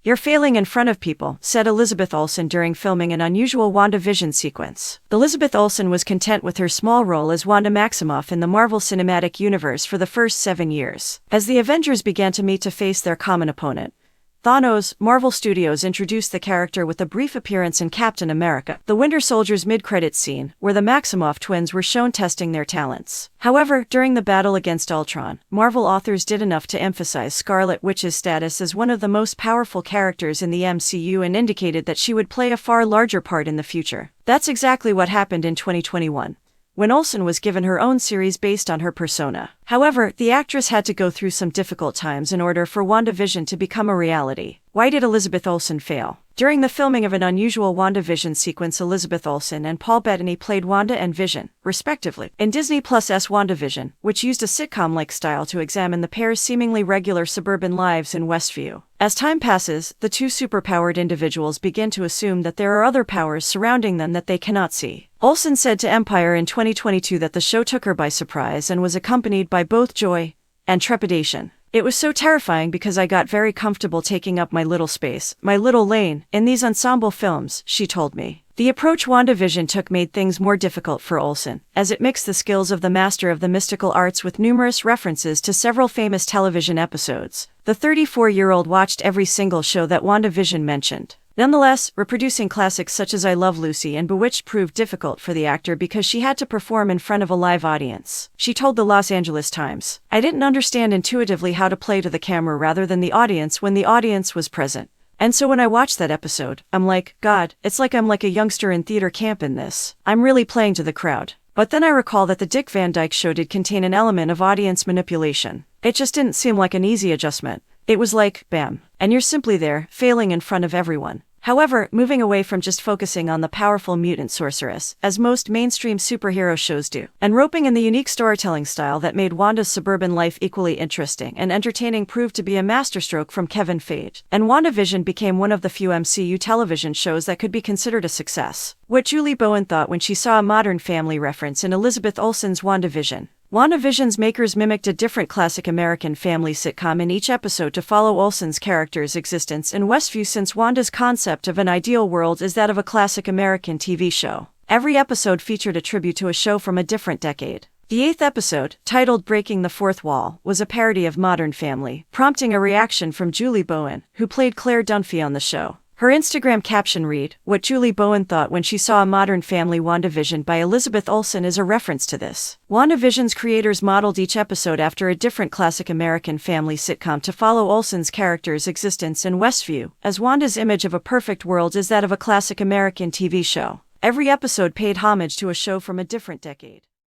"You're failing in front of people," said Elizabeth Olsen during filming an unusual WandaVision sequence. Elizabeth Olsen was content with her small role as Wanda Maximoff in the Marvel Cinematic Universe for the first 7 years. As the Avengers began to meet to face their common opponent, Thanos, Marvel Studios introduced the character with a brief appearance in Captain America: The Winter Soldier's mid-credits scene, where the Maximoff twins were shown testing their talents. However, during the battle against Ultron, Marvel authors did enough to emphasize Scarlet Witch's status as one of the most powerful characters in the MCU and indicated that she would play a far larger part in the future. That's exactly what happened in 2021. When Olsen was given her own series based on her persona. However, the actress had to go through some difficult times in order for WandaVision to become a reality. Why did Elizabeth Olsen fail? During the filming of an unusual WandaVision sequence, Elizabeth Olsen and Paul Bettany played Wanda and Vision, respectively, in Disney Plus' WandaVision, which used a sitcom-like style to examine the pair's seemingly regular suburban lives in Westview. As time passes, the two superpowered individuals begin to assume that there are other powers surrounding them that they cannot see. Olsen said to Empire in 2022 that the show took her by surprise and was accompanied by both joy and trepidation. "It was so terrifying because I got very comfortable taking up my little space, my little lane, in these ensemble films," she told me. The approach WandaVision took made things more difficult for Olsen, as it mixed the skills of the master of the mystical arts with numerous references to several famous television episodes. The 34-year-old watched every single show that WandaVision mentioned. Nonetheless, reproducing classics such as I Love Lucy and Bewitched proved difficult for the actor because she had to perform in front of a live audience. She told the Los Angeles Times, "I didn't understand intuitively how to play to the camera rather than the audience when the audience was present. And so when I watched that episode, I'm like, God, it's like I'm like a youngster in theater camp in this. I'm really playing to the crowd." But then I recall that the Dick Van Dyke Show did contain an element of audience manipulation. It just didn't seem like an easy adjustment. It was like, bam, and you're simply there, failing in front of everyone. However, moving away from just focusing on the powerful mutant sorceress, as most mainstream superhero shows do, and roping in the unique storytelling style that made Wanda's suburban life equally interesting and entertaining proved to be a masterstroke from Kevin Feige, and WandaVision became one of the few MCU television shows that could be considered a success. What Julie Bowen thought when she saw a Modern Family reference in Elizabeth Olsen's WandaVision. WandaVision's makers mimicked a different classic American family sitcom in each episode to follow Olsen's character's existence in Westview, since Wanda's concept of an ideal world is that of a classic American TV show. Every episode featured a tribute to a show from a different decade. The 8th episode, titled Breaking the Fourth Wall, was a parody of Modern Family, prompting a reaction from Julie Bowen, who played Claire Dunphy on the show. Her Instagram caption read, "What Julie Bowen thought when she saw a Modern Family WandaVision by Elizabeth Olsen is a reference to this." WandaVision's creators modeled each episode after a different classic American family sitcom to follow Olsen's character's existence in Westview, as Wanda's image of a perfect world is that of a classic American TV show. Every episode paid homage to a show from a different decade.